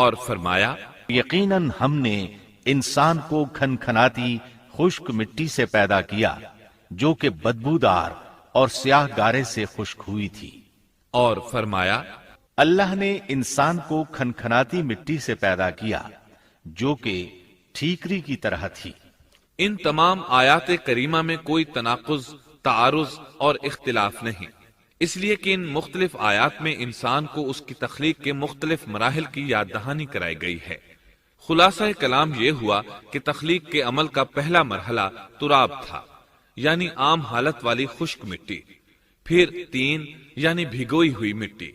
اور فرمایا یقیناً ہم نے انسان کو کھنکھناتی خشک مٹی سے پیدا کیا جو کہ بدبودار اور سیاہ گارے سے خشک ہوئی تھی۔ اور فرمایا اللہ نے انسان کو کھنکھناتی مٹی سے پیدا کیا جو کہ ٹھیکری کی طرح تھی۔ ان تمام آیات کریمہ میں کوئی تناقض، تعارض اور اختلاف نہیں، اس لیے کہ ان مختلف آیات میں انسان کو اس کی تخلیق کے مختلف مراحل کی یاد دہانی کرائی گئی ہے۔ خلاصہ کلام یہ ہوا کہ تخلیق کے عمل کا پہلا مرحلہ تراب تھا، یعنی عام حالت والی خشک مٹی، پھر تین یعنی بھگوئی ہوئی مٹی،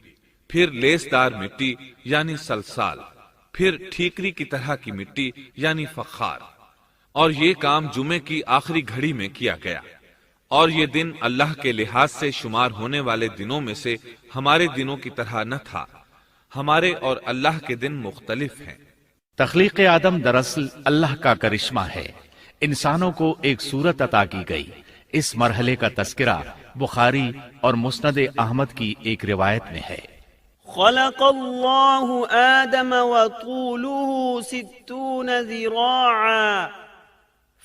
پھر لیسدار مٹی یعنی سلسال، پھر ٹھیکری کی طرح کی مٹی یعنی فخار، اور یہ کام جمعے کی آخری گھڑی میں کیا گیا، اور یہ دن اللہ کے لحاظ سے شمار ہونے والے دنوں میں سے ہمارے دنوں کی طرح نہ تھا، ہمارے اور اللہ کے دن مختلف ہیں۔ تخلیق آدم دراصل اللہ کا کرشمہ ہے، انسانوں کو ایک صورت عطا کی گئی۔ اس مرحلے کا تذکرہ بخاری اور مسند احمد کی ایک روایت میں ہے۔ خلق اللہ آدم وطوله 60 ذراعا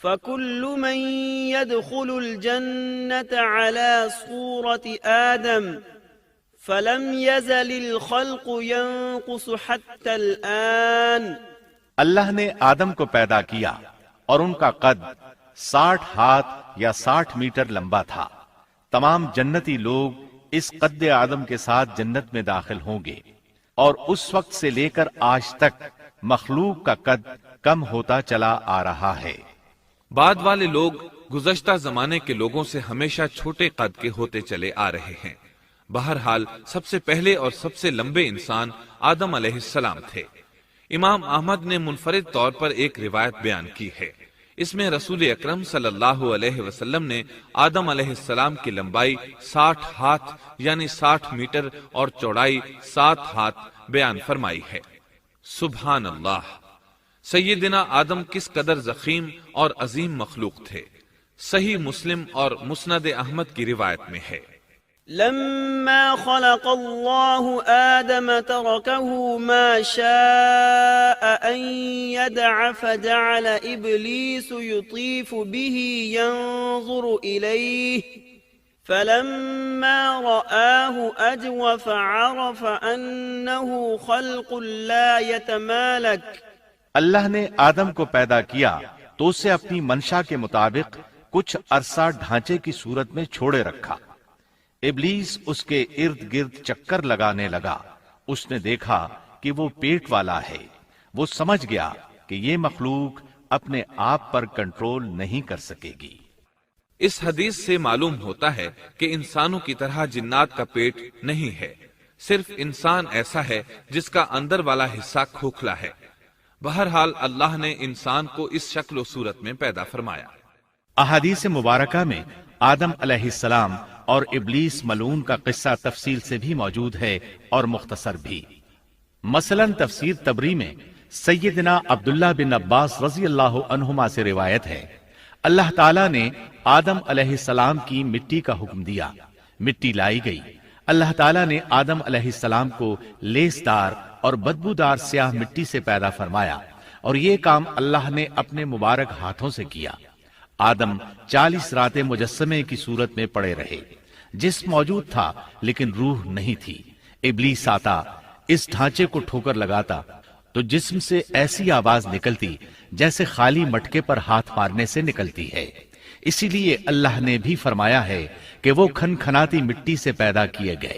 فكل من يدخل الجنة على صورة آدم فلم يزل الخلق ينقص حتى الآن۔ اللہ نے آدم کو پیدا کیا اور ان کا قد 60 ہاتھ یا 60 میٹر لمبا تھا۔ تمام جنتی لوگ اس قد آدم کے ساتھ جنت میں داخل ہوں گے، اور اس وقت سے لے کر آج تک مخلوق کا قد کم ہوتا چلا آ رہا ہے۔ بعد والے لوگ گزشتہ زمانے کے لوگوں سے ہمیشہ چھوٹے قد کے ہوتے چلے آ رہے ہیں۔ بہرحال سب سے پہلے اور سب سے لمبے انسان آدم علیہ السلام تھے۔ امام احمد نے منفرد طور پر ایک روایت بیان کی ہے، اس میں رسول اکرم صلی اللہ علیہ وسلم نے آدم علیہ السلام کی لمبائی 60 ہاتھ یعنی 60 میٹر اور چوڑائی 7 ہاتھ بیان فرمائی ہے۔ سبحان اللہ! سیدنا آدم کس قدر ضخیم اور عظیم مخلوق تھے۔ صحیح مسلم اور مسند احمد کی روایت میں ہے، لما خلق الله آدم تركه ما شاء أن يدع فجعل إبليس يطيف به ينظر إليه فلما رآه أجوف عرف أنه خلق لا يتمالك۔ اللہ نے آدم کو پیدا کیا تو اسے اپنی منشا کے مطابق کچھ عرصہ ڈھانچے کی صورت میں چھوڑے رکھا۔ ابلیس اس کے ارد گرد چکر لگانے لگا۔ اس نے دیکھا کہ وہ پیٹ والا ہے۔ وہ سمجھ گیا کہ یہ مخلوق اپنے آپ پر کنٹرول نہیں کر سکے گی۔ اس حدیث سے معلوم ہوتا ہے کہ انسانوں کی طرح جنات کا پیٹ نہیں ہے، صرف انسان ایسا ہے جس کا اندر والا حصہ کھوکھلا ہے۔ بہرحال اللہ نے انسان کو اس شکل و صورت میں پیدا فرمایا۔ احادیث مبارکہ میں آدم علیہ السلام اور ابلیس ملعون کا قصہ تفصیل سے بھی موجود ہے اور مختصر بھی۔ مثلا تفسیر تبری میں سیدنا عبداللہ بن عباس رضی اللہ عنہما سے روایت ہے، اللہ تعالیٰ نے آدم علیہ السلام کی مٹی کا حکم دیا، مٹی لائی گئی۔ اللہ تعالیٰ نے آدم علیہ السلام کو لیسدار اور بدبودار سیاہ مٹی سے پیدا فرمایا، اور یہ کام اللہ نے اپنے مبارک ہاتھوں سے کیا۔ آدم 40 راتیں مجسمے کی صورت میں پڑے رہے، جسم موجود تھا لیکن روح نہیں تھی۔ ابلیس آتا، اس ڈھانچے کو ٹھوکر لگاتا تو جسم سے ایسی آواز نکلتی جیسے خالی مٹکے پر ہاتھ مارنے سے نکلتی ہے۔ اسی لیے اللہ نے بھی فرمایا ہے کہ وہ کھنکھناتی مٹی سے پیدا کیے گئے۔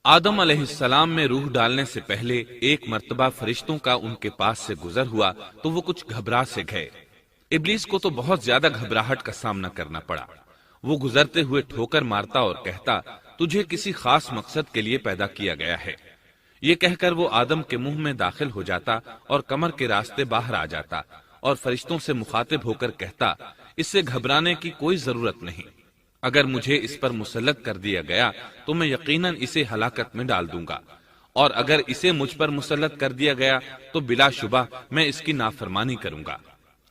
آدم علیہ السلام میں روح ڈالنے سے پہلے ایک مرتبہ فرشتوں کا ان کے پاس سے گزر ہوا تو وہ کچھ گھبرا سے گئے۔ ابلیس کو تو بہت زیادہ گھبراہٹ کا سامنا کرنا پڑا۔ وہ گزرتے ہوئے ٹھوکر مارتا اور کہتا، تجھے کسی خاص مقصد کے لیے پیدا کیا گیا ہے۔ یہ کہہ کر وہ آدم کے منہ میں داخل ہو جاتا اور کمر کے راستے باہر آ جاتا اور فرشتوں سے مخاطب ہو کر کہتا، اس سے گھبرانے کی کوئی ضرورت نہیں، اگر مجھے اس پر مسلط کر دیا گیا تو میں یقیناً اسے ہلاکت میں ڈال دوں گا، اور اگر اسے مجھ پر مسلط کر دیا گیا تو بلا شبہ میں اس کی نافرمانی کروں گا۔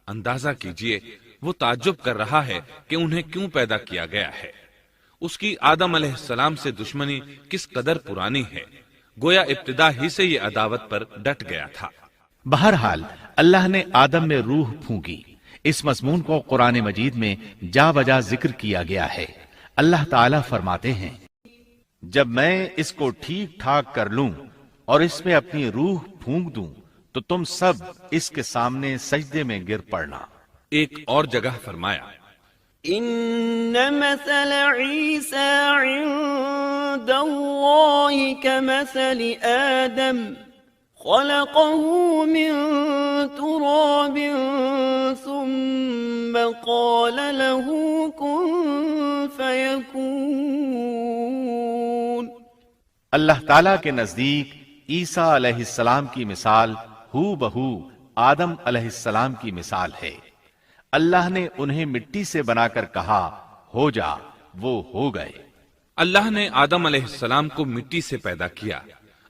اندازہ کیجئے وہ تعجب کر رہا ہے کہ انہیں کیوں پیدا کیا گیا ہے۔ اس کی آدم علیہ السلام سے دشمنی کس قدر پرانی ہے۔ گویا ابتدا ہی سے یہ عداوت پر ڈٹ گیا تھا۔ بہرحال اللہ نے آدم میں روح پھونکی۔ اس مضمون کو قرآن مجید میں جا بجا ذکر کیا گیا ہے۔ اللہ تعالیٰ فرماتے ہیں، جب میں اس کو ٹھیک ٹھاک کر لوں اور اس میں اپنی روح پھونک دوں تو تم سب اس کے سامنے سجدے میں گر پڑنا۔ ایک اور جگہ فرمایا، ان مثل عیسی عند اللہ کمثل آدم خلقه من تراب ثم قال له كن فيكون۔ اللہ تعالیٰ کے نزدیک عیسیٰ علیہ السلام کی مثال ہو بہو آدم علیہ السلام کی مثال ہے۔ اللہ نے انہیں مٹی سے بنا کر کہا ہو جا، وہ ہو گئے۔ اللہ نے آدم علیہ السلام کو مٹی سے پیدا کیا،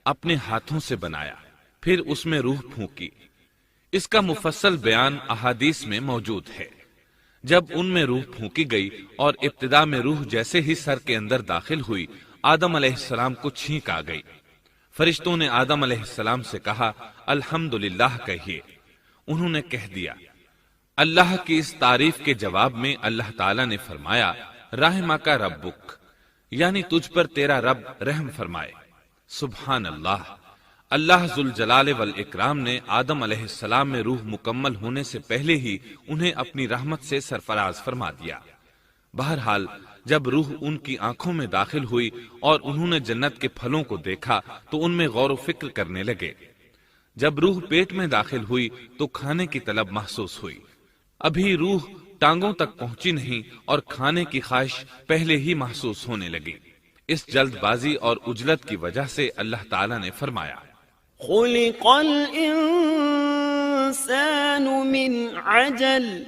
اپنے ہاتھوں سے بنایا، پھر اس میں روح پھونکی۔ اس کا مفصل بیان احادیث میں موجود ہے۔ جب ان میں روح پھونکی گئی اور ابتدا میں روح جیسے ہی سر کے اندر داخل ہوئی، آدم علیہ السلام کو چھینک آ گئی۔ فرشتوں نے آدم علیہ السلام سے کہا الحمدللہ کہیے۔ انہوں نے کہہ دیا۔ اللہ کی اس تعریف کے جواب میں اللہ تعالیٰ نے فرمایا رحمک ربک، یعنی تجھ پر تیرا رب رحم فرمائے۔ سبحان اللہ، اللہ ذوالجلال والاکرام نے آدم علیہ السلام میں روح مکمل ہونے سے پہلے ہی انہیں اپنی رحمت سے سرفراز فرما دیا۔ بہرحال جب روح ان کی آنکھوں میں داخل ہوئی اور انہوں نے جنت کے پھلوں کو دیکھا تو ان میں غور و فکر کرنے لگے۔ جب روح پیٹ میں داخل ہوئی تو کھانے کی طلب محسوس ہوئی۔ ابھی روح ٹانگوں تک پہنچی نہیں اور کھانے کی خواہش پہلے ہی محسوس ہونے لگی۔ اس جلد بازی اور عجلت کی وجہ سے اللہ تعالیٰ نے فرمایا خلق الانسان من عجل،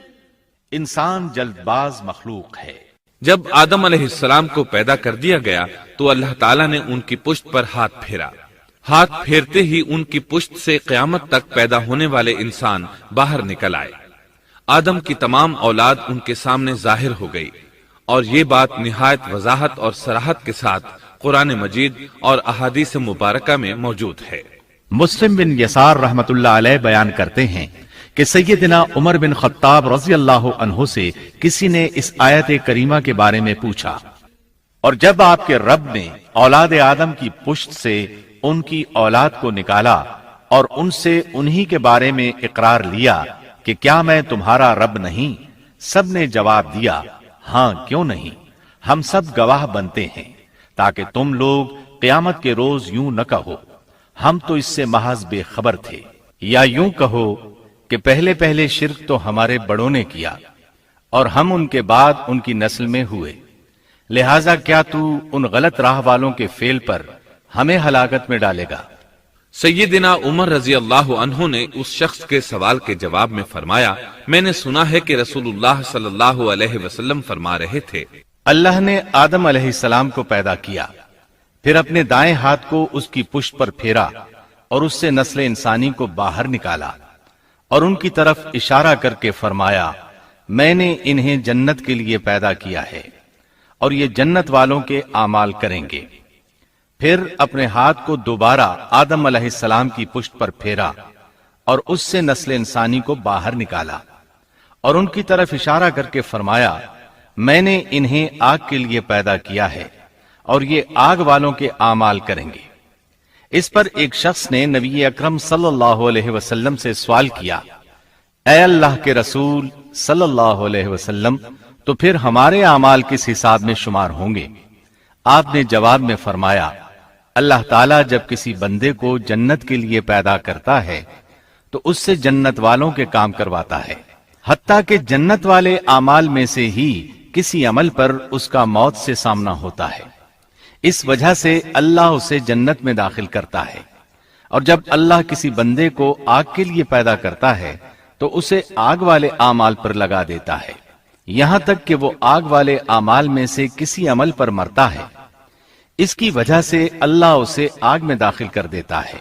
انسان جلد باز مخلوق ہے۔ جب آدم علیہ السلام کو پیدا کر دیا گیا تو اللہ تعالیٰ نے ان کی پشت پر ہاتھ پھیرا۔ ہاتھ پھیرتے ہی ان کی پشت سے قیامت تک پیدا ہونے والے انسان باہر نکل آئے۔ آدم کی تمام اولاد ان کے سامنے ظاہر ہو گئی، اور یہ بات نہایت وضاحت اور صراحت کے ساتھ قرآن مجید اور احادیث مبارکہ میں موجود ہے۔ مسلم بن یسار رحمت اللہ علیہ بیان کرتے ہیں کہ سیدنا عمر بن خطاب رضی اللہ عنہ سے کسی نے اس آیت کریمہ کے بارے میں پوچھا، اور جب آپ کے رب نے اولاد آدم کی پشت سے ان کی اولاد کو نکالا اور ان سے انہی کے بارے میں اقرار لیا کہ کیا میں تمہارا رب نہیں، سب نے جواب دیا ہاں کیوں نہیں، ہم سب گواہ بنتے ہیں، تاکہ تم لوگ قیامت کے روز یوں نہ کہو ہم تو اس سے محض بے خبر تھے، یا یوں کہو کہ پہلے پہلے شرک تو ہمارے بڑوں نے کیا اور ہم ان کے بعد ان کی نسل میں ہوئے، لہذا کیا تو ان غلط راہ والوں کے فعل پر ہمیں ہلاکت میں ڈالے گا۔ سیدنا عمر رضی اللہ عنہ نے اس شخص کے سوال کے جواب میں فرمایا میں نے سنا ہے کہ رسول اللہ صلی اللہ علیہ وسلم فرما رہے تھے اللہ نے آدم علیہ السلام کو پیدا کیا، پھر اپنے دائیں ہاتھ کو اس کی پشت پر پھیرا اور اس سے نسل انسانی کو باہر نکالا اور ان کی طرف اشارہ کر کے فرمایا میں نے انہیں جنت کے لیے پیدا کیا ہے اور یہ جنت والوں کے اعمال کریں گے۔ پھر اپنے ہاتھ کو دوبارہ آدم علیہ السلام کی پشت پر پھیرا اور اس سے نسل انسانی کو باہر نکالا اور ان کی طرف اشارہ کر کے فرمایا میں نے انہیں آگ کے لیے پیدا کیا ہے اور یہ آگ والوں کے اعمال کریں گے۔ اس پر ایک شخص نے نبی اکرم صلی اللہ علیہ وسلم سے سوال کیا اے اللہ کے رسول صلی اللہ علیہ وسلم، تو پھر ہمارے اعمال کس حساب میں شمار ہوں گے؟ آپ نے جواب میں فرمایا اللہ تعالیٰ جب کسی بندے کو جنت کے لیے پیدا کرتا ہے تو اس سے جنت والوں کے کام کرواتا ہے، حتیٰ کہ جنت والے اعمال میں سے ہی کسی عمل پر اس کا موت سے سامنا ہوتا ہے، اس وجہ سے اللہ اسے جنت میں داخل کرتا ہے، اور جب اللہ کسی بندے کو آگ کے لیے پیدا کرتا ہے تو اسے آگ والے اعمال پر لگا دیتا ہے، یہاں تک کہ وہ آگ والے اعمال میں سے کسی عمل پر مرتا ہے، اس کی وجہ سے اللہ اسے آگ میں داخل کر دیتا ہے۔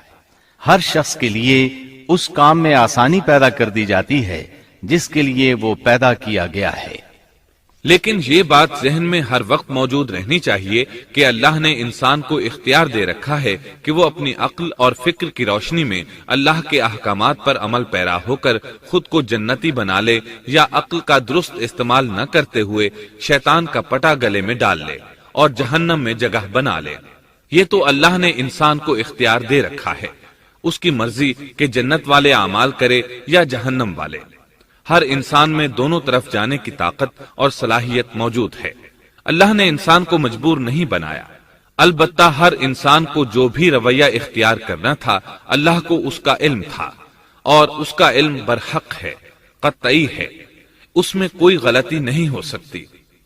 ہر شخص کے لیے اس کام میں آسانی پیدا کر دی جاتی ہے جس کے لیے وہ پیدا کیا گیا ہے۔ لیکن یہ بات ذہن میں ہر وقت موجود رہنی چاہیے کہ اللہ نے انسان کو اختیار دے رکھا ہے کہ وہ اپنی عقل اور فکر کی روشنی میں اللہ کے احکامات پر عمل پیرا ہو کر خود کو جنتی بنا لے یا عقل کا درست استعمال نہ کرتے ہوئے شیطان کا پٹا گلے میں ڈال لے اور جہنم میں جگہ بنا لے۔ یہ تو اللہ نے انسان کو اختیار دے رکھا ہے، اس کی مرضی کہ جنت والے اعمال کرے یا جہنم والے۔ ہر انسان میں دونوں طرف جانے کی طاقت اور صلاحیت موجود ہے۔ اللہ نے انسان کو مجبور نہیں بنایا، البتہ ہر انسان کو جو بھی رویہ اختیار کرنا تھا اللہ کو اس کا علم تھا، اور اس کا علم برحق ہے، قطعی ہے، اس میں کوئی غلطی نہیں ہو سکتی،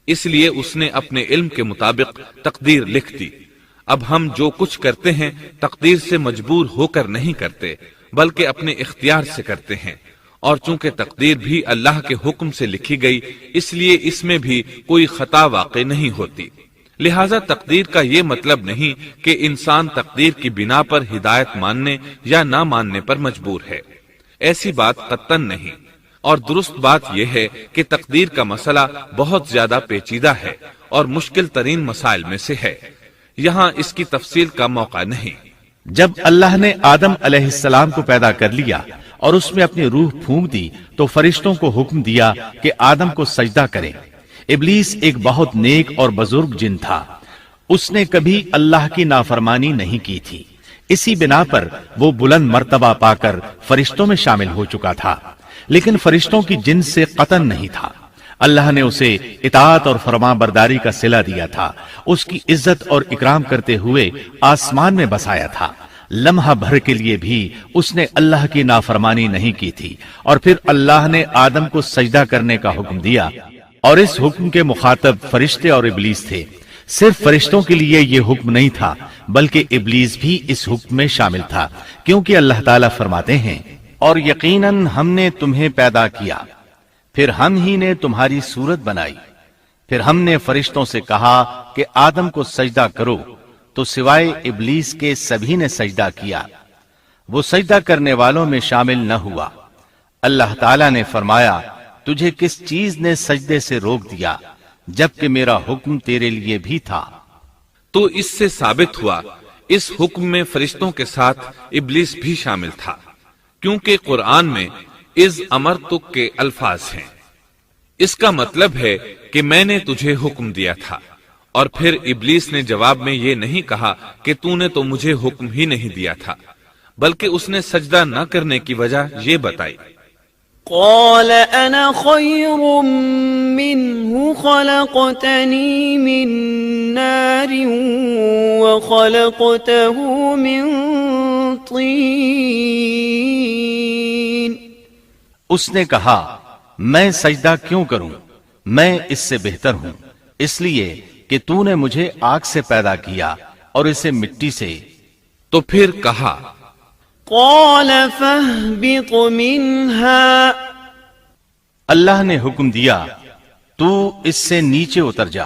اس لیے اس نے اپنے علم کے مطابق تقدیر لکھ دی۔ اب ہم جو کچھ کرتے ہیں تقدیر سے مجبور ہو کر نہیں کرتے بلکہ اپنے اختیار سے کرتے ہیں، اور چونکہ تقدیر بھی اللہ کے حکم سے لکھی گئی اس لیے اس میں بھی کوئی خطا واقع نہیں ہوتی۔ لہذا تقدیر کا یہ مطلب نہیں کہ انسان تقدیر کی بنا پر ہدایت ماننے یا نہ ماننے پر مجبور ہے، ایسی بات قطعاً نہیں۔ اور درست بات یہ ہے کہ تقدیر کا مسئلہ بہت زیادہ پیچیدہ ہے اور مشکل ترین مسائل میں سے ہے، یہاں اس کی تفصیل کا موقع نہیں۔ جب اللہ نے آدم علیہ السلام کو پیدا کر لیا اور اس میں اپنی روح پھونک دی تو فرشتوں کو حکم دیا کہ آدم کو سجدہ کریں۔ ابلیس ایک بہت نیک اور بزرگ جن تھا، اس نے کبھی اللہ کی نافرمانی نہیں کی تھی، اسی بنا پر وہ بلند مرتبہ پا کر فرشتوں میں شامل ہو چکا تھا، لیکن فرشتوں کی جنس سے قطعاً نہیں تھا۔ اللہ نے اسے اطاعت اور فرمان برداری کا صلہ دیا تھا، اس کی عزت اور اکرام کرتے ہوئے آسمان میں بسایا تھا۔ لمحہ بھر کے لیے بھی اس نے اللہ کی نافرمانی نہیں کی تھی، اور پھر اللہ نے آدم کو سجدہ کرنے کا حکم دیا، اور اس حکم کے مخاطب فرشتے اور ابلیس تھے۔ صرف فرشتوں کے لیے یہ حکم نہیں تھا بلکہ ابلیس بھی اس حکم میں شامل تھا، کیونکہ اللہ تعالیٰ فرماتے ہیں، اور یقیناً ہم نے تمہیں پیدا کیا، پھر ہم ہی نے تمہاری صورت بنائی، پھر ہم نے فرشتوں سے کہا کہ آدم کو سجدہ کرو، تو سوائے ابلیس کے سبھی نے سجدہ کیا، وہ سجدہ کرنے والوں میں شامل نہ ہوا۔ اللہ تعالیٰ نے فرمایا، تجھے کس چیز نے سجدے سے روک دیا جبکہ میرا حکم تیرے لیے بھی تھا؟ تو اس سے ثابت ہوا اس حکم میں فرشتوں کے ساتھ ابلیس بھی شامل تھا، کیونکہ قرآن میں اذ امرتک کے الفاظ ہیں۔ اس کا مطلب ہے کہ میں نے تجھے حکم دیا تھا، اور پھر ابلیس نے جواب میں یہ نہیں کہا کہ تو نے تو مجھے حکم ہی نہیں دیا تھا، بلکہ اس نے سجدہ نہ کرنے کی وجہ یہ بتائی۔ قال انا خير منه خلقتني من نار وخلقته من طين۔ اس نے کہا، میں سجدہ کیوں کروں، میں اس سے بہتر ہوں، اس لیے کہ تو نے مجھے آگ سے پیدا کیا اور اسے مٹی سے۔ تو پھر کہا، قال فاهبط منها، اللہ نے حکم دیا تو اس سے نیچے اتر جا۔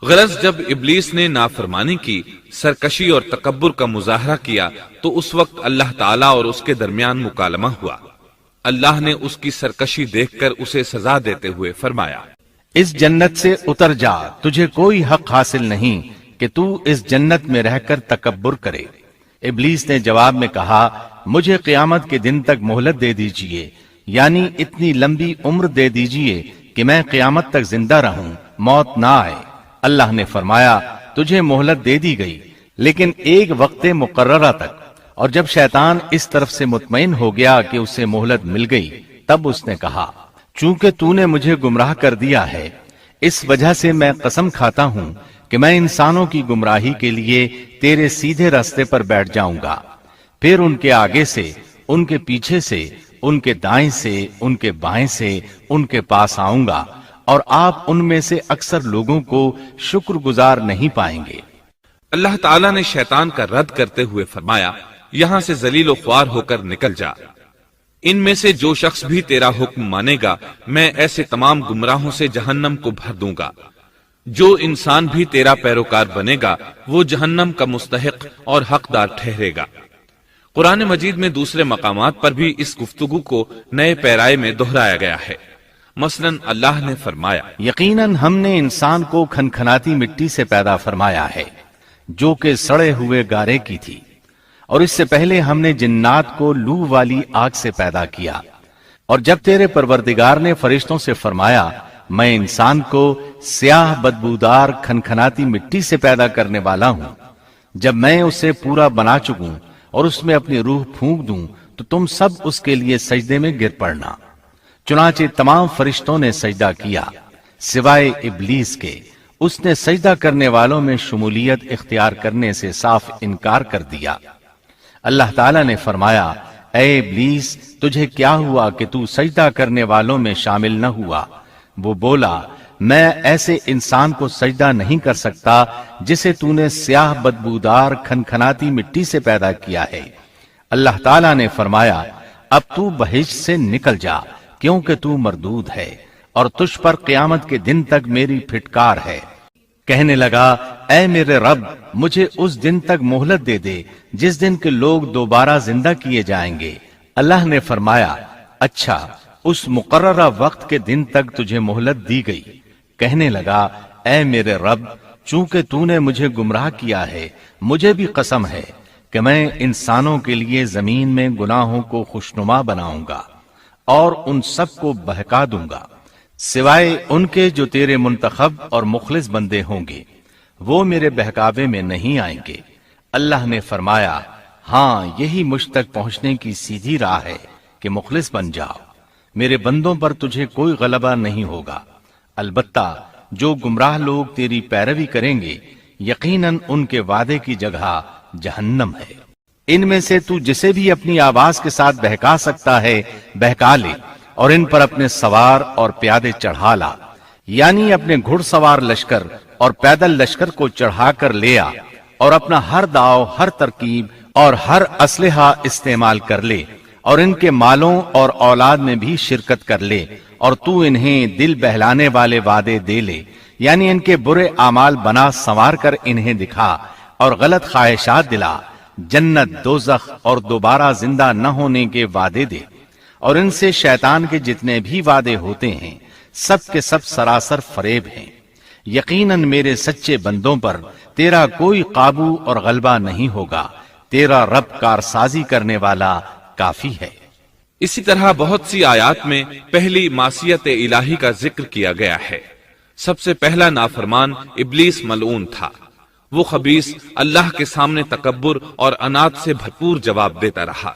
غرض جب ابلیس نے نافرمانی کی، سرکشی اور تکبر کا مظاہرہ کیا تو اس وقت اللہ تعالیٰ اور اس کے درمیان مکالمہ ہوا۔ اللہ نے اس کی سرکشی دیکھ کر اسے سزا دیتے ہوئے فرمایا، اس جنت سے اتر جا، تجھے کوئی حق حاصل نہیں کہ تو اس جنت میں رہ کر تکبر کرے۔ ابلیس نے جواب میں کہا، مجھے قیامت کے دن تک مہلت دے دیجئے، یعنی اتنی لمبی عمر دے دیجئے کہ میں قیامت تک زندہ رہوں، موت نہ آئے۔ اللہ نے فرمایا، تجھے مہلت دے دی گئی، لیکن ایک وقت مقررہ تک۔ اور جب شیطان اس طرف سے مطمئن ہو گیا کہ اسے مہلت مل گئی، تب اس نے کہا، چونکہ تو نے مجھے گمراہ کر دیا ہے، اس وجہ سے میں قسم کھاتا ہوں کہ میں انسانوں کی گمراہی کے لیے تیرے سیدھے راستے پر بیٹھ جاؤں گا، پھر ان کے آگے سے، ان کے پیچھے سے، ان کے دائیں سے، ان کے بائیں سے، ان کے پاس آؤں گا، اور آپ ان میں سے اکثر لوگوں کو شکر گزار نہیں پائیں گے۔ اللہ تعالیٰ نے شیطان کا رد کرتے ہوئے فرمایا، یہاں سے ذلیل و خوار ہو کر نکل جا، ان میں سے جو شخص بھی تیرا حکم مانے گا میں ایسے تمام گمراہوں سے جہنم کو بھر دوں گا۔ جو انسان بھی تیرا پیروکار بنے گا وہ جہنم کا مستحق اور حقدار ٹھہرے گا۔ قرآن مجید میں دوسرے مقامات پر بھی اس گفتگو کو نئے پیرائے میں دہرایا گیا ہے۔ مثلاً اللہ نے فرمایا، یقیناً ہم نے انسان کو کھنکھناتی مٹی سے پیدا فرمایا ہے جو کہ سڑے ہوئے گارے کی تھی، اور اس سے پہلے ہم نے جنات کو لو والی آگ سے پیدا کیا۔ اور جب تیرے پروردگار نے فرشتوں سے فرمایا میں انسان کو سیاہ بدبودار کھنکھناتی مٹی سے پیدا کرنے والا ہوں، جب میں اسے پورا بنا چکوں اور اس میں اپنی روح پھونک دوں تو تم سب اس کے لیے سجدے میں گر پڑنا۔ چنانچہ تمام فرشتوں نے سجدہ کیا سوائے ابلیس کے، اس نے سجدہ کرنے والوں میں شمولیت اختیار کرنے سے صاف انکار کر دیا۔ اللہ تعالیٰ نے فرمایا اے ابلیس تجھے کیا ہوا کہ تو سجدہ کرنے والوں میں شامل نہ ہوا؟ وہ بولا میں ایسے انسان کو سجدہ نہیں کر سکتا جسے تو نے سیاہ بدبودار کھنکھناتی مٹی سے پیدا کیا ہے۔ اللہ تعالیٰ نے فرمایا اب تو بہشت سے نکل جا کیونکہ تو مردود ہے اور تجھ پر قیامت کے دن تک میری پھٹکار ہے۔ کہنے لگا اے میرے رب مجھے اس دن تک مہلت دے دے جس دن کے لوگ دوبارہ زندہ کیے جائیں گے۔ اللہ نے فرمایا اچھا اس مقررہ وقت کے دن تک تجھے مہلت دی گئی۔ کہنے لگا اے میرے رب چونکہ تو نے مجھے گمراہ کیا ہے مجھے بھی قسم ہے کہ میں انسانوں کے لیے زمین میں گناہوں کو خوشنما بناؤں گا اور ان سب کو بہکا دوں گا سوائے ان کے جو تیرے منتخب اور مخلص بندے ہوں گے، وہ میرے بہکاوے میں نہیں آئیں گے۔ اللہ نے فرمایا ہاں یہی مجھ تک پہنچنے کی سیدھی راہ ہے کہ مخلص بن جاؤ، میرے بندوں پر تجھے کوئی غلبہ نہیں ہوگا۔ البتہ جو گمراہ لوگ تیری پیروی کریں گے یقیناً ان کے وعدے کی جگہ جہنم ہے۔ ان میں سے تو جسے بھی اپنی آواز کے ساتھ بہکا سکتا ہے بہکا لے، اور ان پر اپنے سوار اور پیادے چڑھا لا، یعنی اپنے گھڑ سوار لشکر اور پیدل لشکر کو چڑھا کر لے آ، اور اپنا ہر داؤ ہر ترکیب اور ہر اسلحہ استعمال کر لے، اور ان کے مالوں اور اولاد میں بھی شرکت کر لے، اور تو انہیں دل بہلانے والے وعدے دے لے، یعنی ان کے برے اعمال بنا سنوار کر انہیں دکھا اور غلط خواہشات دلا، جنت دوزخ اور دوبارہ زندہ نہ ہونے کے وعدے دے، اور ان سے شیطان کے جتنے بھی وعدے ہوتے ہیں سب کے سب سراسر فریب ہیں۔ یقیناً میرے سچے بندوں پر تیرا کوئی قابو اور غلبہ نہیں ہوگا، تیرا رب کارسازی کرنے والا کافی ہے۔ اسی طرح بہت سی آیات میں پہلی معصیت الہی کا ذکر کیا گیا ہے۔ سب سے پہلا نافرمان ابلیس ملعون تھا۔ وہ خبیث اللہ کے سامنے تکبر اور انات سے بھرپور جواب دیتا رہا،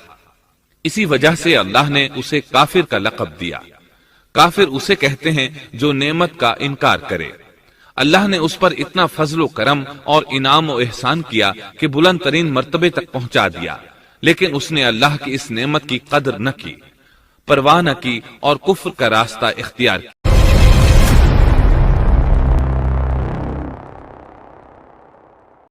اسی وجہ سے اللہ نے اسے کافر کا لقب دیا۔ کافر اسے کہتے ہیں جو نعمت کا انکار کرے۔ اللہ نے اس پر اتنا فضل و کرم اور انعام و احسان کیا کہ بلند ترین مرتبے تک پہنچا دیا، لیکن اس نے اللہ کی اس نعمت کی قدر نہ کی، پرواہ نہ کی اور کفر کا راستہ اختیار کیا۔